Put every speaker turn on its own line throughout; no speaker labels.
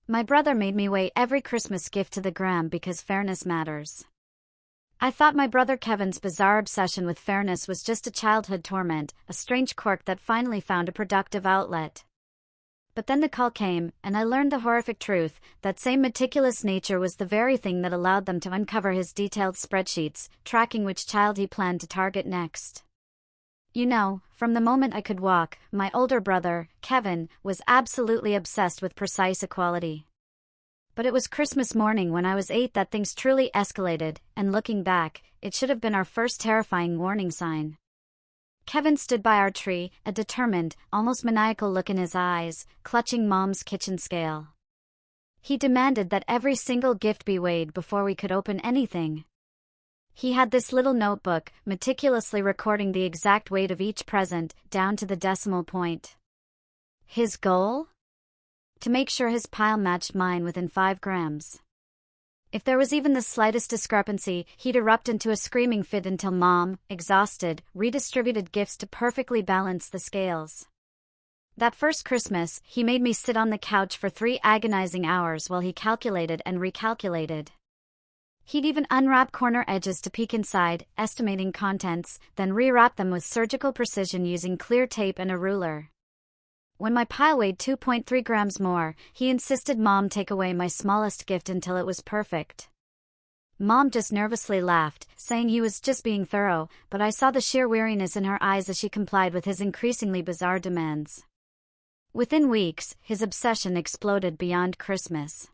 My brother made me weigh every Christmas gift to the gram because fairness matters. I thought my brother Kevin's bizarre obsession with fairness was just a childhood torment, a strange quirk that finally found a productive outlet. But then the call came, and I learned the horrific truth: that same meticulous nature was the very thing that allowed them to uncover his detailed spreadsheets, tracking which child he planned to target next. You know, from the moment I could walk, my older brother, Kevin, was absolutely obsessed with precise equality. But it was Christmas morning when I was 8 that things truly escalated, and looking back, it should have been our first terrifying warning sign. Kevin stood by our tree, a determined, almost maniacal look in his eyes, clutching Mom's kitchen scale. He demanded that every single gift be weighed before we could open anything. He had this little notebook, meticulously recording the exact weight of each present, down to the decimal point. His goal? To make sure his pile matched mine within 5 grams. If there was even the slightest discrepancy, he'd erupt into a screaming fit until Mom, exhausted, redistributed gifts to perfectly balance the scales. That first Christmas, he made me sit on the couch for 3 agonizing hours while he calculated and recalculated. He'd even unwrap corner edges to peek inside, estimating contents, then rewrap them with surgical precision using clear tape and a ruler. When my pile weighed 2.3 grams more, he insisted Mom take away my smallest gift until it was perfect. Mom just nervously laughed, saying he was just being thorough, but I saw the sheer weariness in her eyes as she complied with his increasingly bizarre demands. Within weeks, his obsession exploded beyond Christmas.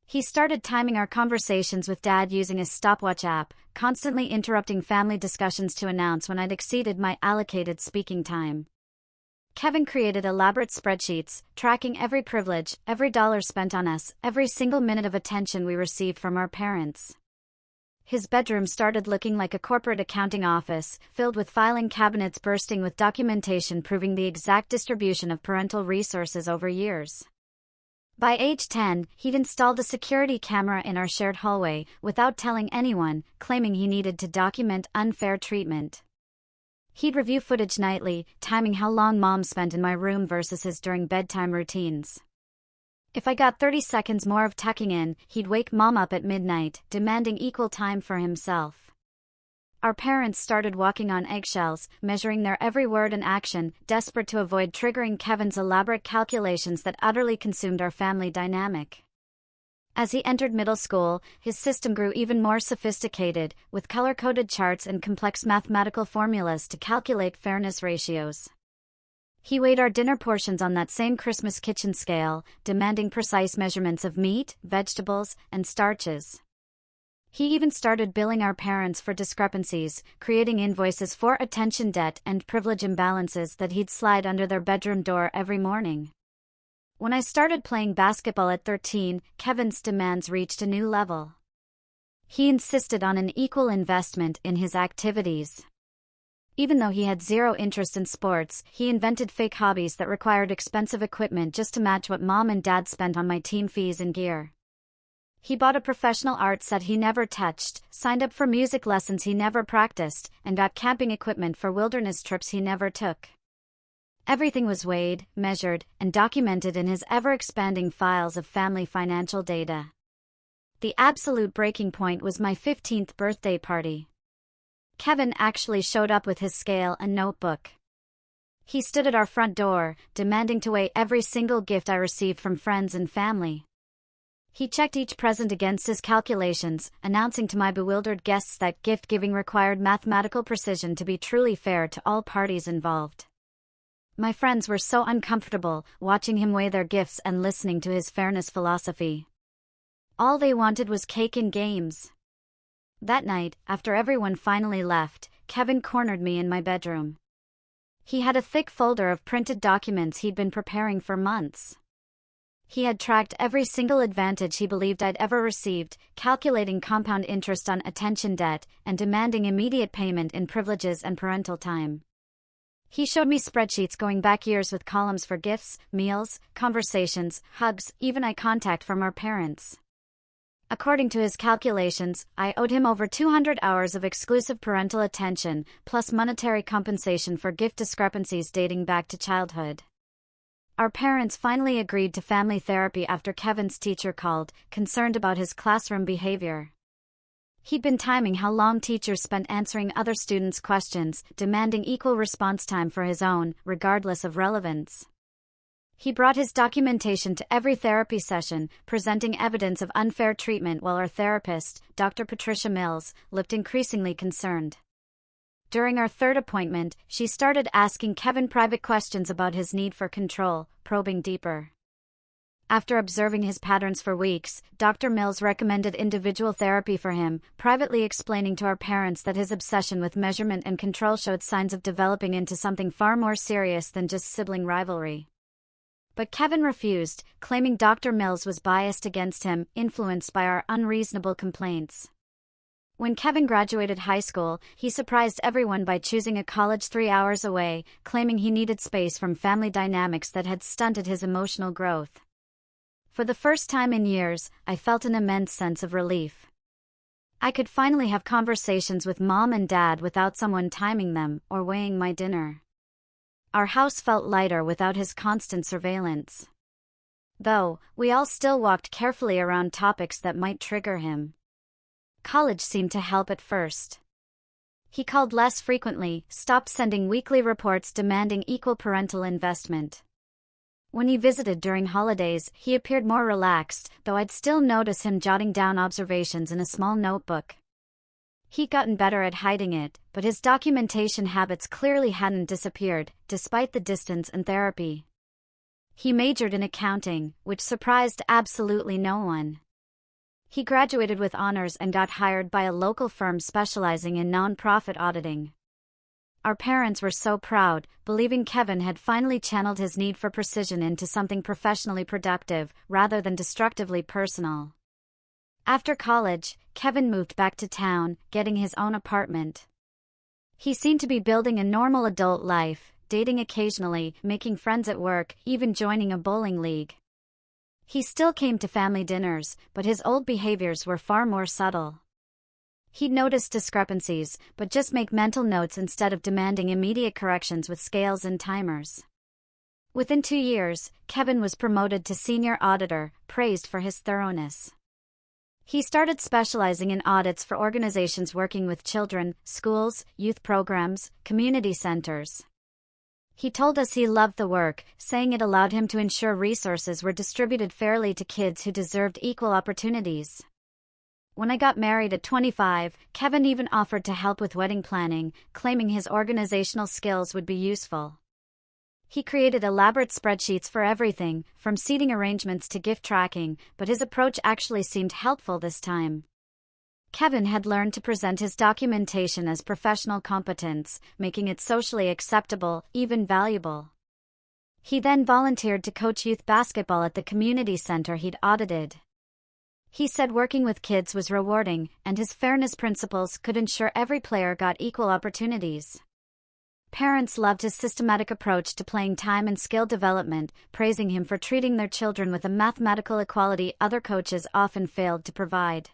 He started timing our conversations with Dad using a stopwatch app, constantly interrupting family discussions to announce when I'd exceeded my allocated speaking time. Kevin created elaborate spreadsheets, tracking every privilege, every dollar spent on us, every single minute of attention we received from our parents. His bedroom started looking like a corporate accounting office, filled with filing cabinets bursting with documentation proving the exact distribution of parental resources over years. By age 10, he'd installed a security camera in our shared hallway, without telling anyone, claiming he needed to document unfair treatment. He'd review footage nightly, timing how long Mom spent in my room versus his during bedtime routines. If I got 30 seconds more of tucking in, he'd wake Mom up at midnight, demanding equal time for himself. Our parents started walking on eggshells, measuring their every word and action, desperate to avoid triggering Kevin's elaborate calculations that utterly consumed our family dynamic. As he entered middle school, his system grew even more sophisticated, with color-coded charts and complex mathematical formulas to calculate fairness ratios. He weighed our dinner portions on that same Christmas kitchen scale, demanding precise measurements of meat, vegetables, and starches. He even started billing our parents for discrepancies, creating invoices for attention debt and privilege imbalances that he'd slide under their bedroom door every morning. When I started playing basketball at 13, Kevin's demands reached a new level. He insisted on an equal investment in his activities. Even though he had zero interest in sports, he invented fake hobbies that required expensive equipment just to match what Mom and Dad spent on my team fees and gear. He bought a professional art set he never touched, signed up for music lessons he never practiced, and got camping equipment for wilderness trips he never took. Everything was weighed, measured, and documented in his ever-expanding files of family financial data. The absolute breaking point was my 15th birthday party. Kevin actually showed up with his scale and notebook. He stood at our front door, demanding to weigh every single gift I received from friends and family. He checked each present against his calculations, announcing to my bewildered guests that gift-giving required mathematical precision to be truly fair to all parties involved. My friends were so uncomfortable, watching him weigh their gifts and listening to his fairness philosophy. All they wanted was cake and games. That night, after everyone finally left, Kevin cornered me in my bedroom. He had a thick folder of printed documents he'd been preparing for months. He had tracked every single advantage he believed I'd ever received, calculating compound interest on attention debt, and demanding immediate payment in privileges and parental time. He showed me spreadsheets going back years with columns for gifts, meals, conversations, hugs, even eye contact from our parents. According to his calculations, I owed him over 200 hours of exclusive parental attention, plus monetary compensation for gift discrepancies dating back to childhood. Our parents finally agreed to family therapy after Kevin's teacher called, concerned about his classroom behavior. He'd been timing how long teachers spent answering other students' questions, demanding equal response time for his own, regardless of relevance. He brought his documentation to every therapy session, presenting evidence of unfair treatment while our therapist, Dr. Patricia Mills, looked increasingly concerned. During our third appointment, she started asking Kevin private questions about his need for control, probing deeper. After observing his patterns for weeks, Dr. Mills recommended individual therapy for him, privately explaining to our parents that his obsession with measurement and control showed signs of developing into something far more serious than just sibling rivalry. But Kevin refused, claiming Dr. Mills was biased against him, influenced by our unreasonable complaints. When Kevin graduated high school, he surprised everyone by choosing a college 3 hours away, claiming he needed space from family dynamics that had stunted his emotional growth. For the first time in years, I felt an immense sense of relief. I could finally have conversations with Mom and Dad without someone timing them or weighing my dinner. Our house felt lighter without his constant surveillance. Though, we all still walked carefully around topics that might trigger him. College seemed to help at first. He called less frequently, stopped sending weekly reports demanding equal parental investment. When he visited during holidays, he appeared more relaxed, though I'd still notice him jotting down observations in a small notebook. He'd gotten better at hiding it, but his documentation habits clearly hadn't disappeared, despite the distance and therapy. He majored in accounting, which surprised absolutely no one. He graduated with honors and got hired by a local firm specializing in nonprofit auditing. Our parents were so proud, believing Kevin had finally channeled his need for precision into something professionally productive, rather than destructively personal. After college, Kevin moved back to town, getting his own apartment. He seemed to be building a normal adult life, dating occasionally, making friends at work, even joining a bowling league. He still came to family dinners, but his old behaviors were far more subtle. He'd notice discrepancies, but just make mental notes instead of demanding immediate corrections with scales and timers. Within 2 years, Kevin was promoted to senior auditor, praised for his thoroughness. He started specializing in audits for organizations working with children, schools, youth programs, community centers. He told us he loved the work, saying it allowed him to ensure resources were distributed fairly to kids who deserved equal opportunities. When I got married at 25, Kevin even offered to help with wedding planning, claiming his organizational skills would be useful. He created elaborate spreadsheets for everything, from seating arrangements to gift tracking, but his approach actually seemed helpful this time. Kevin had learned to present his documentation as professional competence, making it socially acceptable, even valuable. He then volunteered to coach youth basketball at the community center he'd audited. He said working with kids was rewarding, and his fairness principles could ensure every player got equal opportunities. Parents loved his systematic approach to playing time and skill development, praising him for treating their children with a mathematical equality other coaches often failed to provide.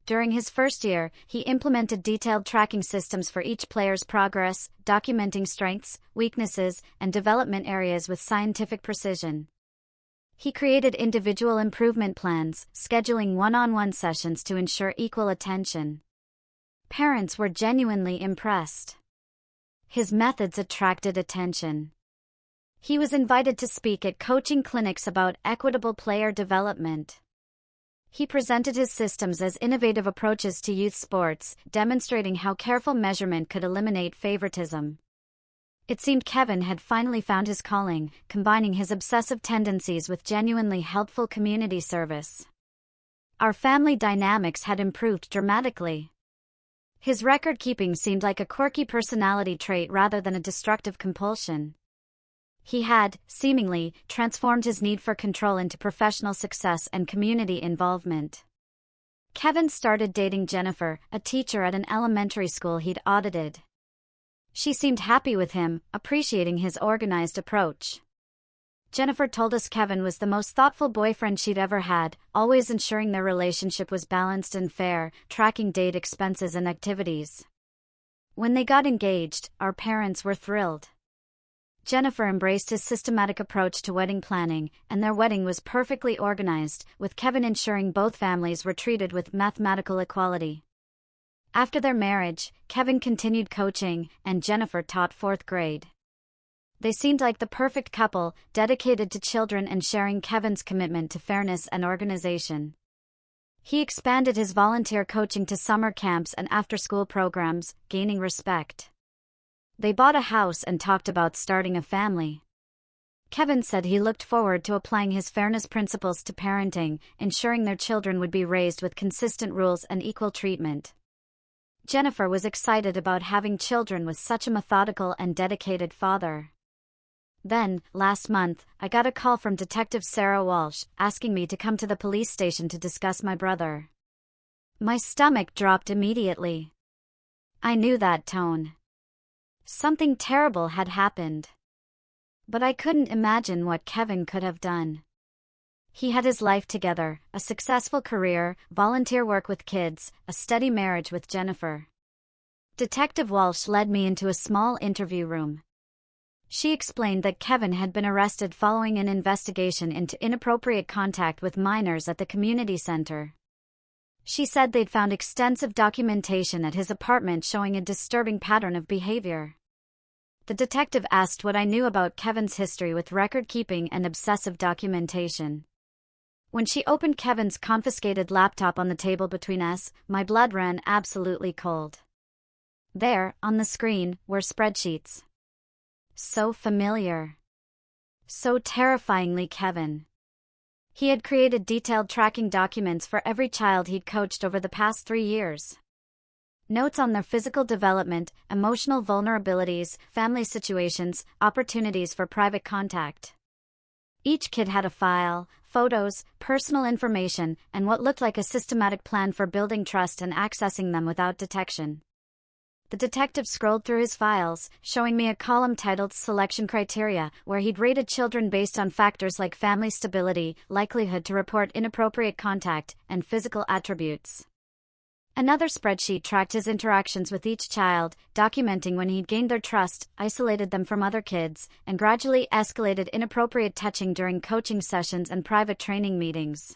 During his first year, he implemented detailed tracking systems for each player's progress, documenting strengths, weaknesses, and development areas with scientific precision. He created individual improvement plans, scheduling one-on-one sessions to ensure equal attention. Parents were genuinely impressed. His methods attracted attention. He was invited to speak at coaching clinics about equitable player development. He presented his systems as innovative approaches to youth sports, demonstrating how careful measurement could eliminate favoritism. It seemed Kevin had finally found his calling, combining his obsessive tendencies with genuinely helpful community service. Our family dynamics had improved dramatically. His record-keeping seemed like a quirky personality trait rather than a destructive compulsion. He had, seemingly, transformed his need for control into professional success and community involvement. Kevin started dating Jennifer, a teacher at an elementary school he'd audited. She seemed happy with him, appreciating his organized approach. Jennifer told us Kevin was the most thoughtful boyfriend she'd ever had, always ensuring their relationship was balanced and fair, tracking date expenses and activities. When they got engaged, our parents were thrilled. Jennifer embraced his systematic approach to wedding planning, and their wedding was perfectly organized, with Kevin ensuring both families were treated with mathematical equality. After their marriage, Kevin continued coaching, and Jennifer taught 4th grade. They seemed like the perfect couple, dedicated to children and sharing Kevin's commitment to fairness and organization. He expanded his volunteer coaching to summer camps and after-school programs, gaining respect. They bought a house and talked about starting a family. Kevin said he looked forward to applying his fairness principles to parenting, ensuring their children would be raised with consistent rules and equal treatment. Jennifer was excited about having children with such a methodical and dedicated father. Then, last month, I got a call from Detective Sarah Walsh, asking me to come to the police station to discuss my brother. My stomach dropped immediately. I knew that tone. Something terrible had happened. But I couldn't imagine what Kevin could have done. He had his life together, a successful career, volunteer work with kids, a steady marriage with Jennifer. Detective Walsh led me into a small interview room. She explained that Kevin had been arrested following an investigation into inappropriate contact with minors at the community center. She said they'd found extensive documentation at his apartment showing a disturbing pattern of behavior. The detective asked what I knew about Kevin's history with record-keeping and obsessive documentation. When she opened Kevin's confiscated laptop on the table between us, my blood ran absolutely cold. There, on the screen, were spreadsheets. So familiar. So terrifyingly Kevin. He had created detailed tracking documents for every child he'd coached over the past 3 years. Notes on their physical development, emotional vulnerabilities, family situations, opportunities for private contact. Each kid had a file, photos, personal information, and what looked like a systematic plan for building trust and accessing them without detection. The detective scrolled through his files, showing me a column titled Selection Criteria, where he'd rated children based on factors like family stability, likelihood to report inappropriate contact, and physical attributes. Another spreadsheet tracked his interactions with each child, documenting when he'd gained their trust, isolated them from other kids, and gradually escalated inappropriate touching during coaching sessions and private training meetings.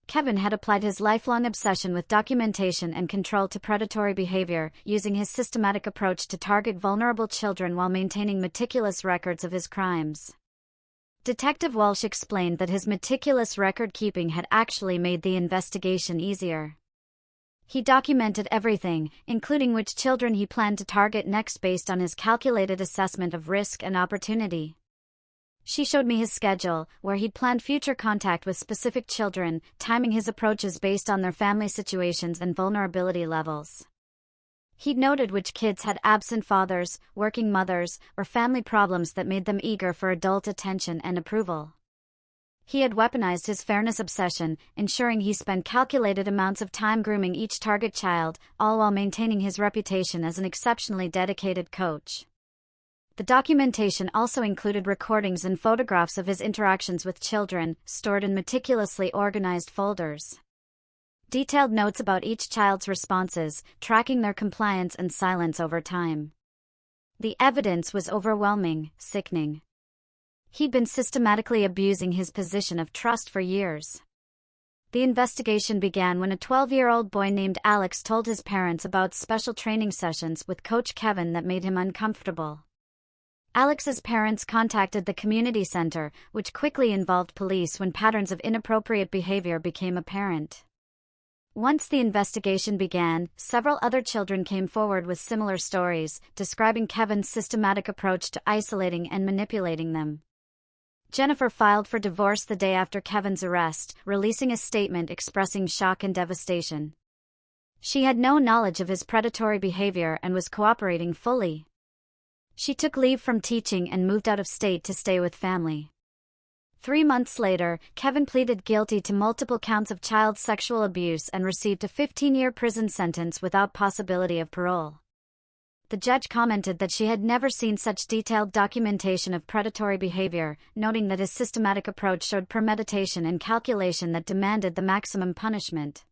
Kevin had applied his lifelong obsession with documentation and control to predatory behavior, using his systematic approach to target vulnerable children while maintaining meticulous records of his crimes. Detective Walsh explained that his meticulous record-keeping had actually made the investigation easier. He documented everything, including which children he planned to target next based on his calculated assessment of risk and opportunity. She showed me his schedule, where he'd planned future contact with specific children, timing his approaches based on their family situations and vulnerability levels. He'd noted which kids had absent fathers, working mothers, or family problems that made them eager for adult attention and approval. He had weaponized his fairness obsession, ensuring he spent calculated amounts of time grooming each target child, all while maintaining his reputation as an exceptionally dedicated coach. The documentation also included recordings and photographs of his interactions with children, stored in meticulously organized folders. Detailed notes about each child's responses, tracking their compliance and silence over time. The evidence was overwhelming, sickening. He'd been systematically abusing his position of trust for years. The investigation began when a 12-year-old boy named Alex told his parents about special training sessions with Coach Kevin that made him uncomfortable. Alex's parents contacted the community center, which quickly involved police when patterns of inappropriate behavior became apparent. Once the investigation began, several other children came forward with similar stories, describing Kevin's systematic approach to isolating and manipulating them. Jennifer filed for divorce the day after Kevin's arrest, releasing a statement expressing shock and devastation. She had no knowledge of his predatory behavior and was cooperating fully. She took leave from teaching and moved out of state to stay with family. 3 months later, Kevin pleaded guilty to multiple counts of child sexual abuse and received a 15-year prison sentence without possibility of parole. The judge commented that she had never seen such detailed documentation of predatory behavior, noting that his systematic approach showed premeditation and calculation that demanded the maximum punishment.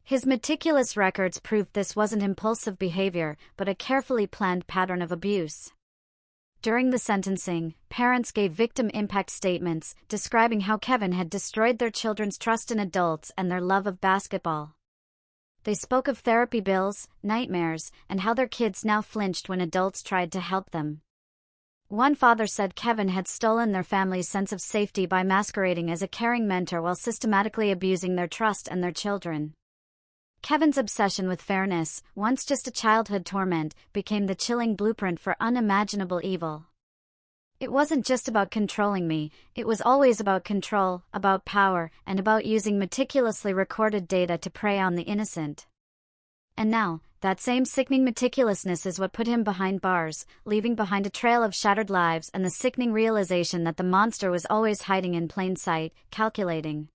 His meticulous records proved this wasn't impulsive behavior, but a carefully planned pattern of abuse. During the sentencing, parents gave victim impact statements, describing how Kevin had destroyed their children's trust in adults and their love of basketball. They spoke of therapy bills, nightmares, and how their kids now flinched when adults tried to help them. One father said Kevin had stolen their family's sense of safety by masquerading as a caring mentor while systematically abusing their trust and their children. Kevin's obsession with fairness, once just a childhood torment, became the chilling blueprint for unimaginable evil. It wasn't just about controlling me, it was always about control, about power, and about using meticulously recorded data to prey on the innocent. And now, that same sickening meticulousness is what put him behind bars, leaving behind a trail of shattered lives and the sickening realization that the monster was always hiding in plain sight, calculating.